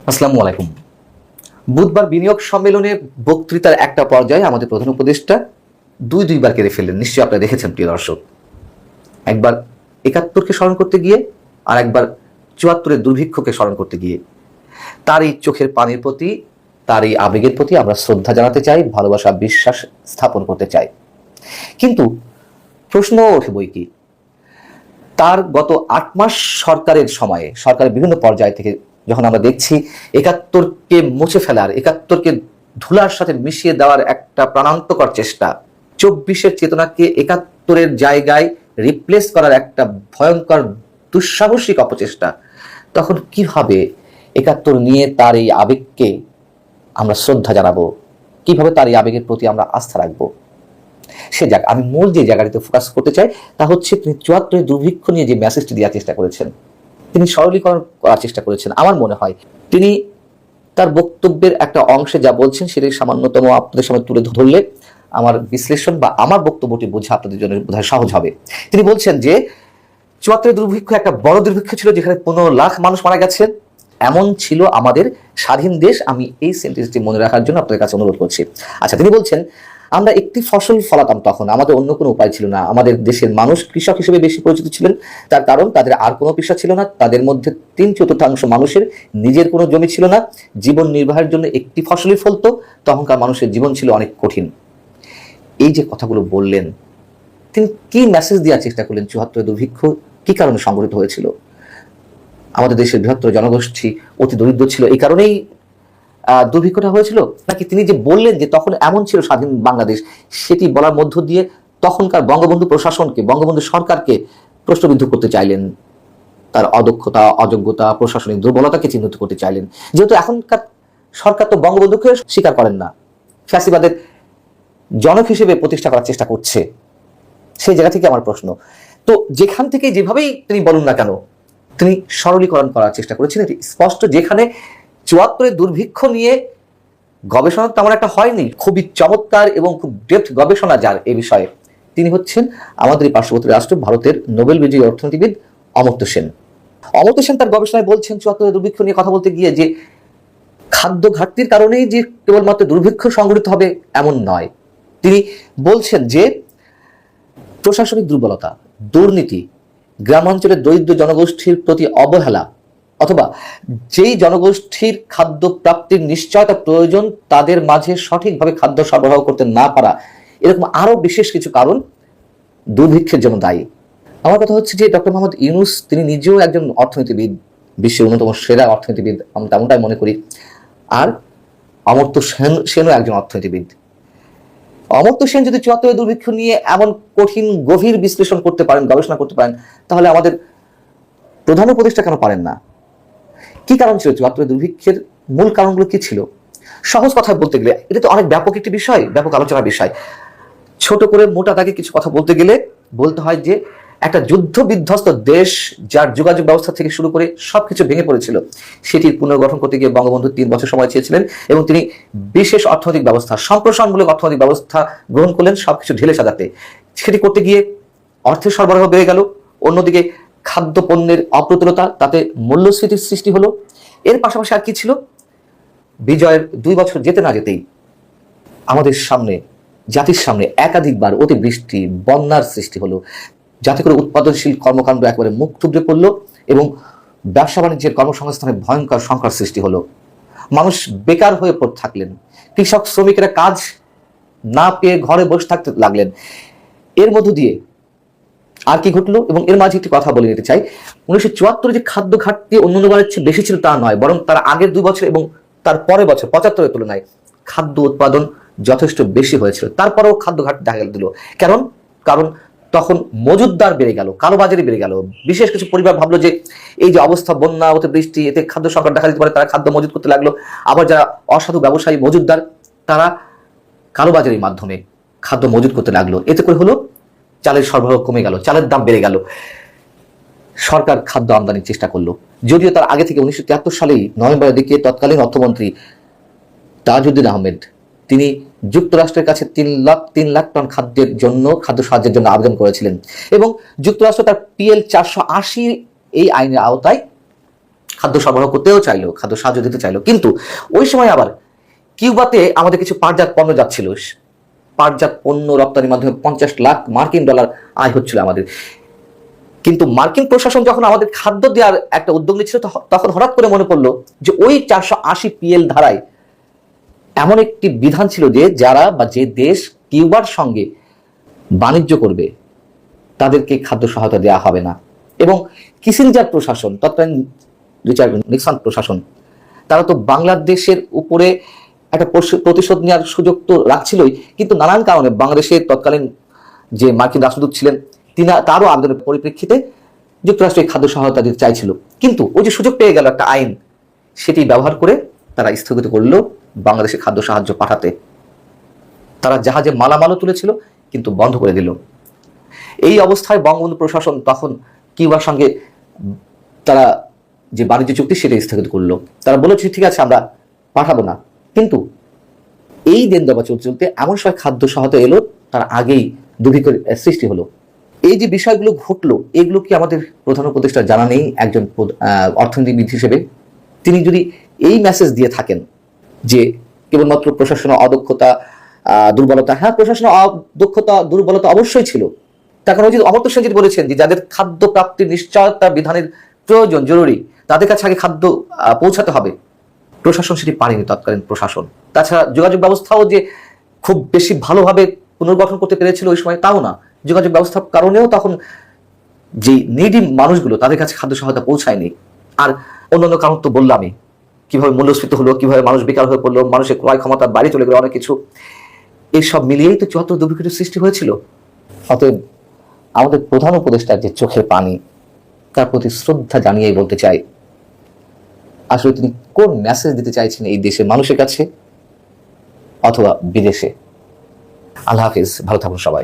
আসসালামু আলাইকুম। বুধবার বিনিয়োগ সম্মেলনে বক্তৃতার একটা পর্যায়ে আমাদের প্রধান উপদেষ্টা দুইবার কেঁদে ফেললেন। নিশ্চয়ই আপনারা দেখেছেন প্রিয় দর্শক। একবার ৭১কে স্মরণ করতে গিয়ে আর একবার ৭৪-এর দুর্ভিক্ষকে স্মরণ করতে গিয়ে। তার এই চোখের পানির প্রতি, তার এই আবেগের প্রতি আমরা শ্রদ্ধা জানাতে চাই, ভালোবাসা বিশ্বাস স্থাপন করতে চাই। কিন্তু প্রশ্ন ওঠে বই কি, তার গত ৮ মাস সরকারের সময়ে সরকারের বিভিন্ন পর্যায় থেকে যখন আমরা দেখছি ৭১কে মুছে ফেলার, ৭১কে ধুলার সাথে মিশিয়ে দেওয়ার একটা প্রাণান্তকর চেষ্টা, ২৪-এর চেতনাকে ৭১-এর জায়গায় রিপ্লেস করার একটা ভয়ঙ্কর দুঃসাহসিক অপচেষ্টা, তখন কিভাবে ৭১ নিয়ে তার এই আবেগকে আমরা শ্রদ্ধা জানাবো, কিভাবে তার এই আবেগের প্রতি আমরা আস্থা রাখবো? সে যাক, আমি মূল যে জায়গাটিতে ফোকাস করতে চাই তা হচ্ছে তিনি ৭৪-এর দুর্ভিক্ষ নিয়ে যে মেসেজটি দেওয়ার চেষ্টা করেছেন, তিনি সরলীকরণ করার চেষ্টা করেছেন। আমার মনে হয় তিনি তার বক্তব্যের একটা অংশে যা বলছেন সেটি সামান্যতম আপনাদের সামনে তুলে ধরলে আমার বিশ্লেষণ বা আমার বক্তব্যটি বোঝা আপনাদের জন্য বোধহয় সহজ হবে। তিনি বলছেন যে ৭৪-এর দুর্ভিক্ষ একটা বড় দুর্ভিক্ষ ছিল, যেখানে ১৫ লাখ মানুষ মারা গেছে। এমন ছিল আমাদের স্বাধীন দেশ। আমি এই সেন্টেন্সটি মনে রাখার জন্য আপনাদের কাছে অনুরোধ করছি। আচ্ছা, তিনি বলছেন আমরা একটি ফসল ফলাতাম, তখন আমাদের অন্য কোনো উপায় ছিল না। আমাদের দেশের মানুষ কৃষক হিসেবে বেশি পরিচিত ছিলেন, তার কারণ তাদের আর কোনো পেশা ছিল না। তাদের মধ্যে ৩/৪ মানুষের নিজের কোনো জমি ছিল না। জীবন নির্বাহের জন্য একটি ফসলই ফলতো। তখনকার মানুষের জীবন ছিল অনেক কঠিন। এই যে কথাগুলো বললেন, তিনি কি মেসেজ দেওয়ার চেষ্টা করলেন? ৭৪-এর দুর্ভিক্ষ কি কারণে সংঘটিত হয়েছিল? আমাদের দেশের বৃহত্তর জনগোষ্ঠী অতি দরিদ্র ছিল, এই কারণেই দুর্ভিক্ষটা হয়েছিল? নাকি তিনি যে বললেন যে তখন এমন ছিল স্বাধীন বাংলাদেশ, সেটি বলার মধ্য দিয়ে তখনকার বঙ্গবন্ধু প্রশাসনকে, বঙ্গবন্ধু সরকারকে প্রশ্নবিদ্ধ করতে চাইলেন, তার অদক্ষতা, অযোগ্যতা, প্রশাসনিক দুর্বলতাকে চিহ্নিত করতে চাইলেন? যেহেতু এখনকার সরকার তো বঙ্গবন্ধুকে স্বীকার করেন না, ফ্যাসিবাদের জনক হিসেবে প্রতিষ্ঠা করার চেষ্টা করছে, সেই জায়গা থেকে আমার প্রশ্ন। তো যেখান থেকে যেভাবেই তিনি বলুন না কেন, তিনি সরলীকরণ করার চেষ্টা করেছেন। এটি স্পষ্ট, যেখানে ৭৪-এর দুর্ভিক্ষ নিয়ে গবেষণা তেমন একটা হয়নি, খুবই চমৎকার এবং খুব ডেপথ গবেষণা যার এই বিষয়ে, তিনি হচ্ছেন আমাদের এই পার্শ্ববর্তী রাষ্ট্র ভারতের নোবেল বিজয়ী অর্থনীতিবিদ অমর্ত্য সেন। অমর্ত্য সেন তার গবেষণায় বলছেন ৭৪-এর দুর্ভিক্ষ নিয়ে কথা বলতে গিয়ে যে খাদ্য ঘাটতির কারণেই যে কেবলমাত্র দুর্ভিক্ষ সংঘটিত হবে এমন নয়। তিনি বলছেন যে প্রশাসনিক দুর্বলতা, দুর্নীতি, গ্রামাঞ্চলের দরিদ্র জনগোষ্ঠীর প্রতি অবহেলা, অথবা যেই জনগোষ্ঠীর খাদ্য প্রাপ্তির নিশ্চয়তা প্রয়োজন তাদের মাঝে সঠিকভাবে খাদ্য সরবরাহ করতে না পারা, এরকম আরো বিশেষ কিছু কারণ দুর্ভিক্ষের জন্য দায়ী। আমার কথা হচ্ছে যে ডক্টর মোহাম্মদ ইউনূস তিনি নিজেও একজন অর্থনীতিবিদ, বিশ্বের অন্যতম সেরা অর্থনীতিবিদ, আমি তেমনটাই মনে করি। আর অমর্ত্য সেনও একজন অর্থনীতিবিদ। অমর্ত্য সেন যদি ৭৪-এর দুর্ভিক্ষ নিয়ে এমন কঠিন গভীর বিশ্লেষণ করতে পারেন, গবেষণা করতে পারেন, তাহলে আমাদের প্রধান উপদেষ্টা কেন পারেন না? কি কারণ ছিল ৭৪-এর দুর্ভিক্ষের? মূল কারণগুলো কি ছিল? সহজ কথা বলতে গেলে এটা তো অনেক ব্যাপক একটি বিষয়, ব্যাপক আলোচনার বিষয়। ছোট করে মোটা দাগে কিছু কথা বলতে গেলে বলতে হয় যে একটা যুদ্ধ বিধ্বস্ত দেশ, যার যোগাযোগ ব্যবস্থা থেকে শুরু করে সবকিছু ভেঙে পড়েছিল, সেটির পুনর্গঠন করতে গিয়ে বঙ্গবন্ধু ৩ বছর সময় চেয়েছিলেন এবং তিনি বিশেষ অর্থনৈতিক ব্যবস্থা, সম্প্রসারণমূলক অর্থনৈতিক ব্যবস্থা গ্রহণ করলেন সবকিছু ঢেলে সাজাতে। সেটি করতে গিয়ে অর্থের সরবরাহ বেড়ে গেল, অন্যদিকে খাদ্য পণ্যের অপ্রতুলতা, তাতে মূল্যস্ফীতির সৃষ্টি হলো। এর পাশাপাশি আর কি ছিল? বিজয়ের ২ বছর যেতে না যেতেই আমাদের সামনে, জাতির সামনে একাধিকবার অতিবৃষ্টি, বন্যার সৃষ্টি হলো, যাতে করে উৎপাদনশীল কর্মকাণ্ড একেবারে মুখ থুবড়ে পড়লো এবং ব্যবসা বাণিজ্যের কর্মসংস্থানে ভয়ঙ্কর সংকট সৃষ্টি হলো। মানুষ বেকার হয়ে পড়ে থাকলেন, কৃষক শ্রমিকেরা কাজ না পেয়ে ঘরে বসে থাকতে লাগলেন। এর মধ্য দিয়ে আর কি ঘটলো? এবং এর মাঝে একটি কথা বলে নিতে চাই। ১৯৭৪-এ যে খাদ্য ঘাটতি অন্যান্যবারের চেয়ে বেশি ছিল তা নয়, বরং তার আগের ২ বছর এবং তার পরের বছর ৭৫-এর তুলনায় খাদ্য উৎপাদন যথেষ্ট বেশি হয়েছিল। তারপরেও খাদ্য ঘাটতি দেখা দিল। কারণ তখন মজুদদার বেড়ে গেল, কালোবাজারি বেড়ে গেল। বিশেষ কিছু পরিবার ভাবলো যে এই যে অবস্থা, বন্যা, অতিবৃষ্টি, এতে খাদ্য সংকট দেখা দিতে পারে, তারা খাদ্য মজুদ করতে লাগলো। আবার যারা অসাধু ব্যবসায়ী মজুদদার, তারা কালোবাজারির মাধ্যমে খাদ্য মজুদ করতে লাগলো। এতে করে হলো চালের সরবরাহ কমে গেল, চালের দাম বেড়ে গেল। সরকার খাদ্য আমদানির চেষ্টা করলো, যদিও তার আগে থেকে ১৯৭৩ সালেই নভেম্বরের দিকে তৎকালীন অর্থমন্ত্রী তাজউদ্দিন আহমেদ তিনি যুক্তরাষ্ট্রের কাছে ৩ লাখ টন খাদ্য সাহায্যের জন্য আবেদন করেছিলেন এবং যুক্তরাষ্ট্র তার PL ৪৮০ এই আইনের আওতায় খাদ্য সরবরাহ করতেও চাইলো, খাদ্য সাহায্য দিতে চাইলো। কিন্তু ওই সময় আবার কিউবাতে আমাদের কিছু পাটজাত পণ্য যাচ্ছিল, পাটজাত পণ্য রপ্তানির মাধ্যমে 50 লাখ মার্কিন ডলার আয় হচ্ছিল আমাদের। কিন্তু মার্কিন প্রশাসন যখন আমাদের খাদ্য দেওয়ার একটা উদ্যোগ নিচ্ছিল, তখন হঠাৎ করে মনে পড়লো যে ওই 480 PL ধারায় এমন একটি বিধান ছিল যে যারা বা যে দেশ কিউবার সঙ্গে বাণিজ্য করবে তাদেরকে খাদ্য সহায়তা দেওয়া হবে না। এবং কিসিঞ্জার প্রশাসন, তৎকালীন রিচার্ড নিক্সন প্রশাসন, তারা তো বাংলাদেশের উপরে একটা প্রতিশোধ নেওয়ার সুযোগ তো রাখছিলই, কিন্তু নানান কারণে বাংলাদেশের তৎকালীন যে মার্কিন রাষ্ট্রদূত ছিলেন তারও আবেদনের পরিপ্রেক্ষিতে যুক্তরাষ্ট্রের খাদ্য সহায়তা দিতে চাইছিল। কিন্তু ওই যে সুযোগ পেয়ে গেল একটা আইন, সেটি ব্যবহার করে তারা স্থগিত করলো বাংলাদেশে খাদ্য সাহায্য পাঠাতে। তারা জাহাজে মালামালও তুলেছিল কিন্তু বন্ধ করে দিল। এই অবস্থায় বঙ্গবন্ধু প্রশাসন তখন কিউবার সঙ্গে তারা যে বাণিজ্য চুক্তি সেটা স্থগিত করলো। তারা বলেছে ঠিক আছে আমরা পাঠাবো না। কিন্তু এই দেন দেওয়া চলতে চলতে এমন সময় খাদ্য সহায়তা এলো, তার আগেই দুর্ভিক্ষের সৃষ্টি হলো। এই যে বিষয়গুলো ঘটলো, এগুলো কি আমাদের প্রধান উপদেষ্টা জানা নেই? একজন অর্থনীতিবিদ হিসেবে তিনি যদি এই মেসেজ দিয়ে থাকেন যে কেবলমাত্র প্রশাসনের অদক্ষতা, দুর্বলতা, হ্যাঁ প্রশাসনের অদক্ষতা দুর্বলতা অবশ্যই ছিল। তার কারণ ওই যে অমর্ত্য সেন যেটি বলেছেন যে যাদের খাদ্য প্রাপ্তির নিশ্চয়তা বিধানের প্রয়োজন জরুরি, তাদের কাছে আগে খাদ্য পৌঁছাতে হবে। প্রশাসন সেটি পারেনি, তৎকালীন প্রশাসন। তাছাড়া যোগাযোগ ব্যবস্থাও যে খুব বেশি ভালোভাবে পুনর্গঠন করতে পেরেছিল ওই সময়, তাও না। যোগাযোগ ব্যবস্থার কারণেও তখন যে নিডি মানুষগুলো তাদের কাছে খাদ্য সহায়তা পৌঁছায়নি। আর অন্যান্য কারণ তো বললামই, কিভাবে মূল্যস্ফীতি হলো, কিভাবে মানুষ বেকার হয়ে পড়লো, মানুষের ক্রয় ক্ষমতার বাইরে চলে গেলো, অনেক কিছু। এইসব মিলিয়েই তো 74 দুর্ভিক্ষের সৃষ্টি হয়েছিল। অতএব আমাদের প্রধান উপদেষ্টার যে চোখের পানি, তার প্রতি শ্রদ্ধা জানিয়েই বলতে চাই, আসলে তিনি কোন মেসেজ দিতে চাইছেন এই দেশের মানুষের কাছে অথবা বিদেশে। আল্লাহ হাফিজ, ভালো থাকুন সবাই।